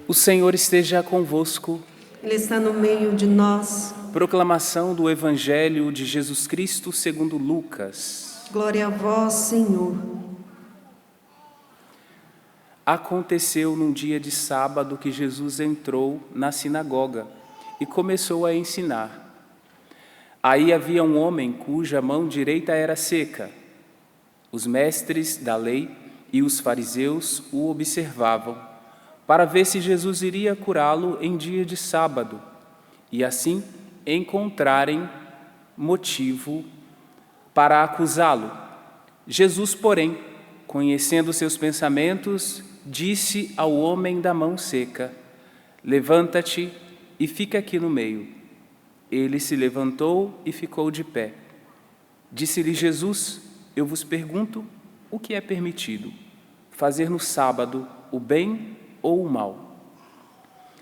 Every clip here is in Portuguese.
O Senhor esteja convosco. Ele está no meio de nós. Proclamação do Evangelho de Jesus Cristo segundo Lucas. Glória a vós, Senhor. Aconteceu num dia de sábado que Jesus entrou na sinagoga e começou a ensinar. Aí havia um homem cuja mão direita era seca. Os mestres da lei e os fariseus o observavam, para ver se Jesus iria curá-lo em dia de sábado, e assim encontrarem motivo para acusá-lo. Jesus, porém, conhecendo seus pensamentos, disse ao homem da mão seca: levanta-te e fica aqui no meio. Ele se levantou e ficou de pé. Disse-lhe Jesus: eu vos pergunto, o que é permitido? Fazer no sábado o bem ou o mal?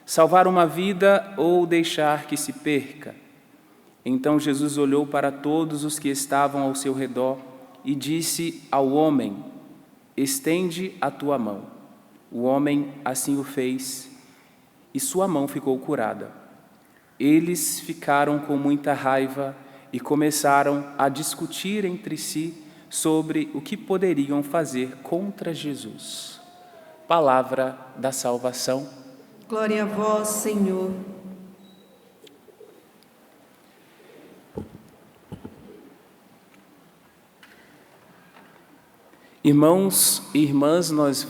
Salvar uma vida ou deixar que se perca? Então Jesus olhou para todos os que estavam ao seu redor e disse ao homem: estende a tua mão. O homem assim o fez e sua mão ficou curada. Eles ficaram com muita raiva e começaram a discutir entre si sobre o que poderiam fazer contra Jesus. Palavra da salvação. Glória a vós, Senhor. Irmãos e irmãs, nós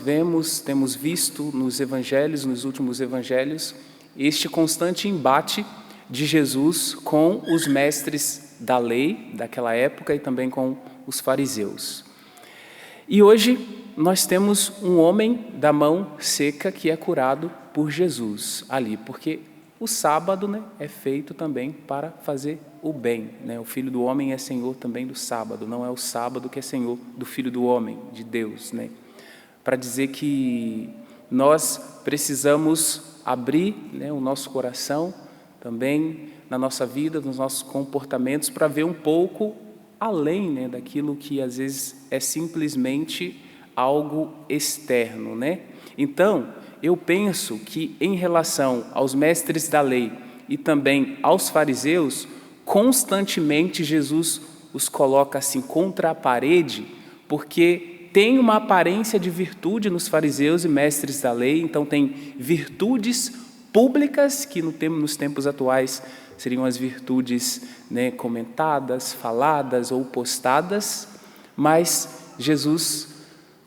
temos visto nos evangelhos, nos últimos evangelhos, este constante embate de Jesus com os mestres da lei daquela época e também com os fariseus. E hoje nós temos um homem da mão seca que é curado por Jesus ali, porque o sábado, é feito também para fazer o bem. O Filho do Homem é Senhor também do sábado, não é o sábado que é Senhor do Filho do Homem, de Deus. Para dizer que nós precisamos abrir o nosso coração também na nossa vida, nos nossos comportamentos, para ver um pouco além daquilo que às vezes é simplesmente algo externo. Então, eu penso que em relação aos mestres da lei e também aos fariseus, constantemente Jesus os coloca assim contra a parede, porque tem uma aparência de virtude nos fariseus e mestres da lei, então tem virtudes públicas que nos tempos atuais seriam as virtudes comentadas, faladas ou postadas, mas Jesus,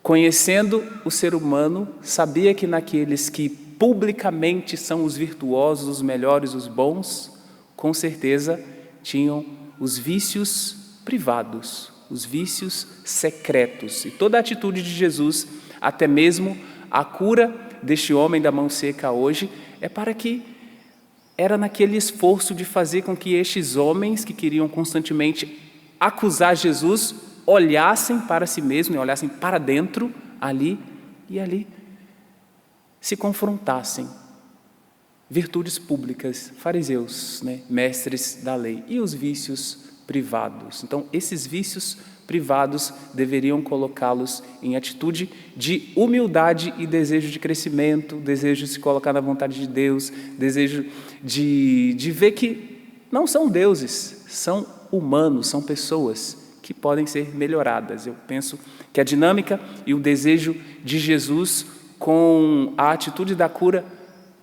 conhecendo o ser humano, sabia que naqueles que publicamente são os virtuosos, os melhores, os bons, com certeza tinham os vícios privados, os vícios secretos. E toda a atitude de Jesus, até mesmo a cura deste homem da mão seca hoje, é para que era naquele esforço de fazer com que estes homens que queriam constantemente acusar Jesus olhassem para si mesmos e olhassem para dentro ali se confrontassem. Virtudes públicas, fariseus, mestres da lei, e os vícios privados. Então, esses vícios privados deveriam colocá-los em atitude de humildade e desejo de crescimento, desejo de se colocar na vontade de Deus, desejo de ver que não são deuses, são humanos, são pessoas que podem ser melhoradas. Eu penso que a dinâmica e o desejo de Jesus com a atitude da cura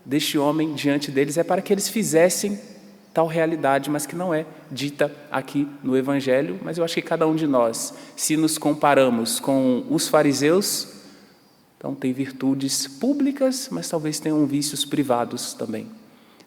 deste homem diante deles é para que eles fizessem tal realidade, mas que não é dita aqui no Evangelho. Mas eu acho que cada um de nós, se nos comparamos com os fariseus, então tem virtudes públicas, mas talvez tenham vícios privados também.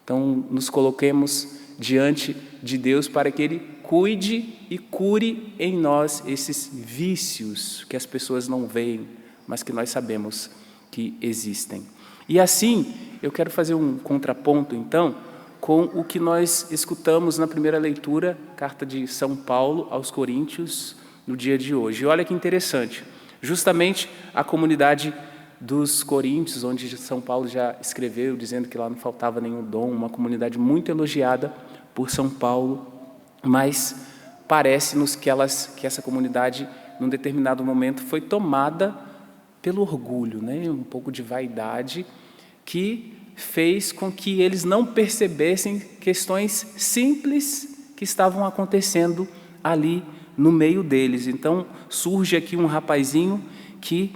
Então nos coloquemos diante de Deus para que Ele cuide e cure em nós esses vícios que as pessoas não veem, mas que nós sabemos que existem. E assim, eu quero fazer um contraponto, então, com o que nós escutamos na primeira leitura, carta de São Paulo aos Coríntios, no dia de hoje. E olha que interessante, justamente a comunidade dos Coríntios, onde São Paulo já escreveu, dizendo que lá não faltava nenhum dom, uma comunidade muito elogiada por São Paulo, mas parece-nos que essa comunidade, num determinado momento, foi tomada pelo orgulho, um pouco de vaidade, que fez com que eles não percebessem questões simples que estavam acontecendo ali no meio deles. Então surge aqui um rapazinho que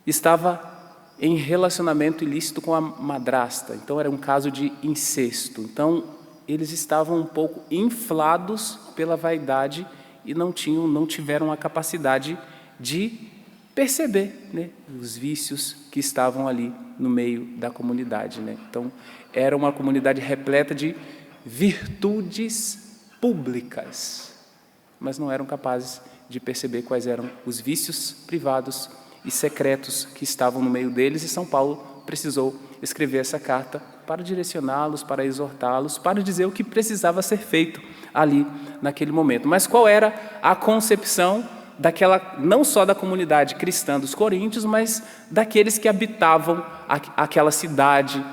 estava em relacionamento ilícito com a madrasta. Então era um caso de incesto. Então eles estavam um pouco inflados pela vaidade e não tiveram a capacidade de perceber, né, os vícios que estavam ali no meio da comunidade, né? Então era uma comunidade repleta de virtudes públicas, mas não eram capazes de perceber quais eram os vícios privados e secretos que estavam no meio deles, e São Paulo precisou escrever essa carta para direcioná-los, para exortá-los, para dizer o que precisava ser feito ali naquele momento. Mas qual era a concepção daquela, não só da comunidade cristã dos coríntios, mas daqueles que habitavam aquela cidade,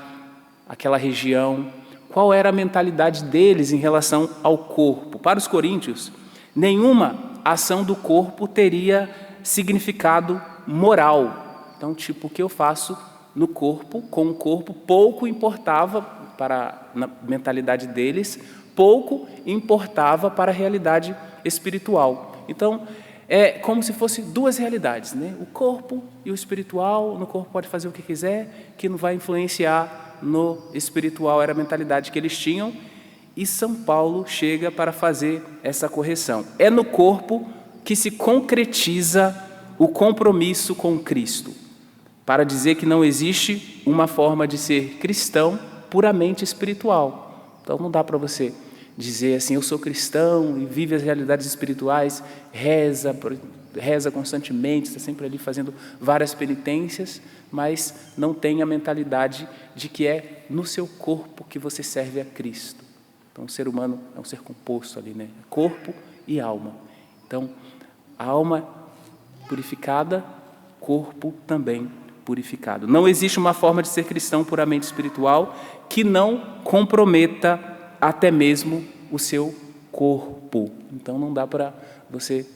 aquela região? Qual era a mentalidade deles em relação ao corpo? Para os coríntios, nenhuma ação do corpo teria significado moral. Então, tipo, o que eu faço no corpo, com o corpo, pouco importava na mentalidade deles, pouco importava para a realidade espiritual. Então, é como se fosse duas realidades, né? O corpo e o espiritual. No corpo pode fazer o que quiser, que não vai influenciar no espiritual. Era a mentalidade que eles tinham, e São Paulo chega para fazer essa correção. É no corpo que se concretiza o compromisso com Cristo, para dizer que não existe uma forma de ser cristão puramente espiritual. Então não dá para você dizer assim, eu sou cristão e vive as realidades espirituais, reza constantemente, está sempre ali fazendo várias penitências, mas não tem a mentalidade de que é no seu corpo que você serve a Cristo. Então o ser humano é um ser composto ali, né? Corpo e alma. Então a alma purificada, corpo também purificado. Não existe uma forma de ser cristão puramente espiritual que não comprometa até mesmo o seu corpo. Então não dá para você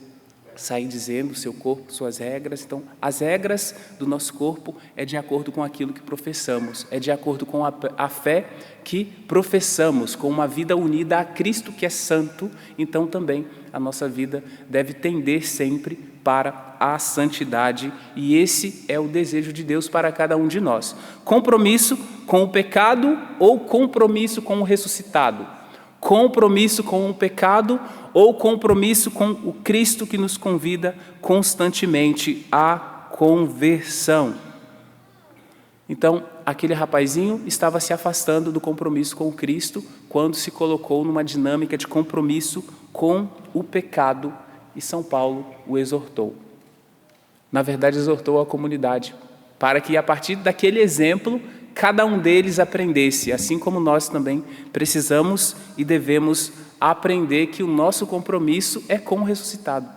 sair dizendo o seu corpo, suas regras. Então as regras do nosso corpo é de acordo com aquilo que professamos, é de acordo com a fé que professamos, com uma vida unida a Cristo que é santo. Então também a nossa vida deve tender sempre para a santidade, e esse é o desejo de Deus para cada um de nós. Compromisso com o pecado ou compromisso com o ressuscitado? Compromisso com o pecado ou compromisso com o Cristo que nos convida constantemente à conversão? Então, aquele rapazinho estava se afastando do compromisso com o Cristo quando se colocou numa dinâmica de compromisso com o pecado, e São Paulo o exortou. Na verdade, exortou a comunidade para que, a partir daquele exemplo, cada um deles aprendesse, assim como nós também precisamos e devemos aprender que o nosso compromisso é com o ressuscitado,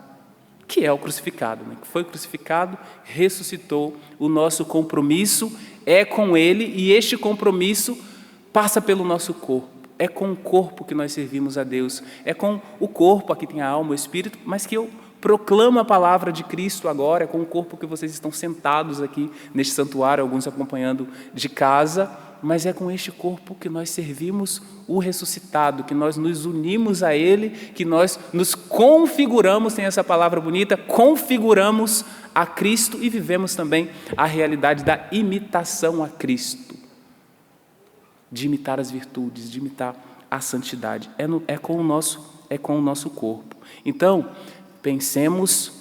que é o crucificado, né? Que foi crucificado, ressuscitou. O nosso compromisso é com Ele, e este compromisso passa pelo nosso corpo. É com o corpo que nós servimos a Deus, é com o corpo, aqui tem a alma, o espírito, mas que eu proclamo a palavra de Cristo agora, é com o corpo que vocês estão sentados aqui neste santuário, alguns acompanhando de casa, mas é com este corpo que nós servimos o ressuscitado, que nós nos unimos a Ele, que nós nos configuramos, tem essa palavra bonita, configuramos a Cristo e vivemos também a realidade da imitação a Cristo, de imitar as virtudes, de imitar a santidade. É com o nosso corpo. Então, pensemos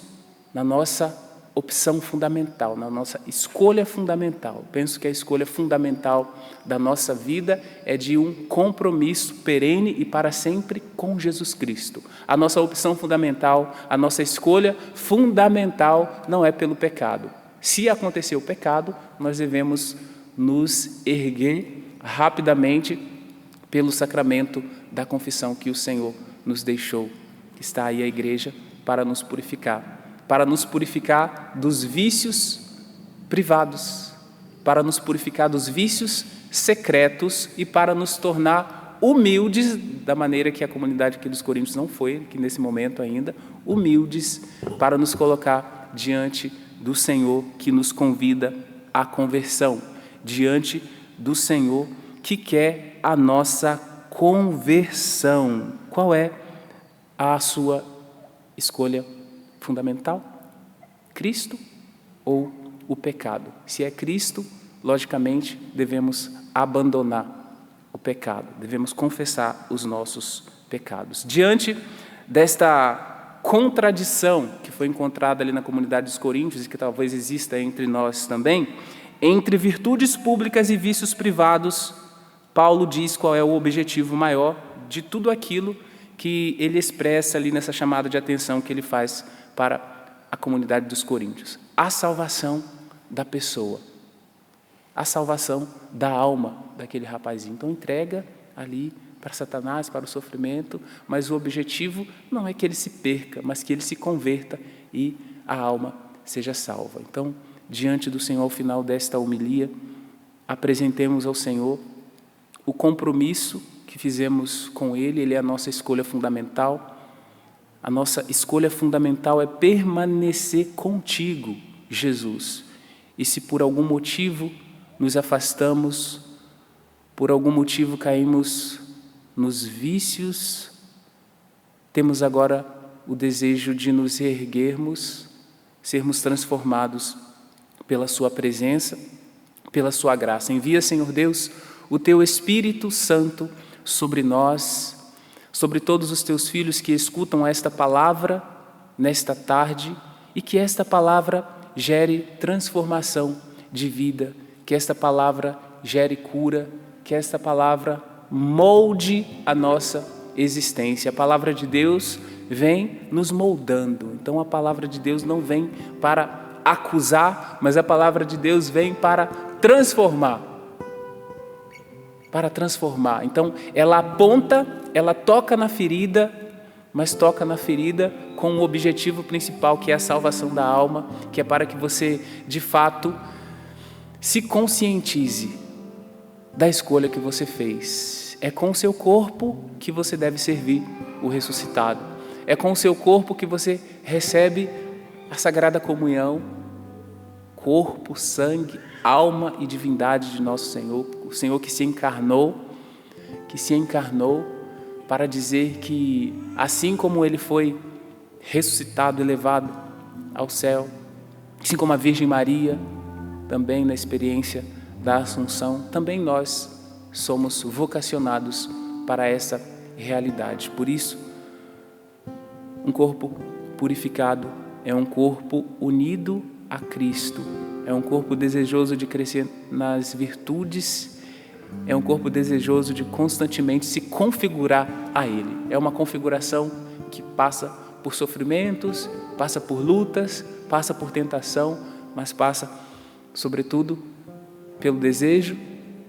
na nossa opção fundamental, na nossa escolha fundamental. Penso que a escolha fundamental da nossa vida é de um compromisso perene e para sempre com Jesus Cristo. A nossa opção fundamental, a nossa escolha fundamental não é pelo pecado. Se acontecer o pecado, nós devemos nos erguer rapidamente pelo sacramento da confissão que o Senhor nos deixou. Está aí a igreja para nos purificar dos vícios privados, para nos purificar dos vícios secretos e para nos tornar humildes, da maneira que a comunidade aqui dos Coríntios não foi, que nesse momento ainda, humildes, para nos colocar diante do Senhor que nos convida à conversão, diante do Senhor que quer a nossa conversão. Qual é a sua escolha fundamental? Cristo ou o pecado? Se é Cristo, logicamente devemos abandonar o pecado, devemos confessar os nossos pecados. Diante desta contradição que foi encontrada ali na comunidade dos Coríntios e que talvez exista entre nós também, entre virtudes públicas e vícios privados, Paulo diz qual é o objetivo maior de tudo aquilo que ele expressa ali nessa chamada de atenção que ele faz para a comunidade dos Coríntios: a salvação da pessoa, a salvação da alma daquele rapazinho. Então entrega ali para Satanás, para o sofrimento, mas o objetivo não é que ele se perca, mas que ele se converta e a alma seja salva. Então, diante do Senhor, ao final desta homilia, apresentemos ao Senhor o compromisso que fizemos com Ele. Ele é a nossa escolha fundamental. A nossa escolha fundamental é permanecer contigo, Jesus. E se por algum motivo nos afastamos, por algum motivo caímos nos vícios, temos agora o desejo de nos reerguermos, sermos transformados pela sua presença, pela sua graça. Envia, Senhor Deus, o teu Espírito Santo sobre nós, sobre todos os teus filhos que escutam esta palavra nesta tarde, e que esta palavra gere transformação de vida, que esta palavra gere cura, que esta palavra molde a nossa existência. A palavra de Deus vem nos moldando. Então a palavra de Deus não vem para acusar, mas a palavra de Deus vem para transformar. Para transformar. Então ela aponta, ela toca na ferida, mas toca na ferida com o objetivo principal, que é a salvação da alma, que é para que você, de fato, se conscientize da escolha que você fez. É com o seu corpo que você deve servir o ressuscitado. É com o seu corpo que você recebe a Sagrada Comunhão, corpo, sangue, alma e divindade de nosso Senhor. O Senhor que se encarnou para dizer que, assim como Ele foi ressuscitado, elevado ao céu, assim como a Virgem Maria, também na experiência da Assunção, também nós somos vocacionados para essa realidade. Por isso, um corpo purificado é um corpo unido a Cristo, é um corpo desejoso de crescer nas virtudes, é um corpo desejoso de constantemente se configurar a Ele. É uma configuração que passa por sofrimentos, passa por lutas, passa por tentação, mas passa, sobretudo, pelo desejo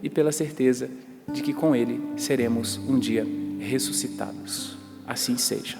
e pela certeza de que com Ele seremos um dia ressuscitados. Assim seja.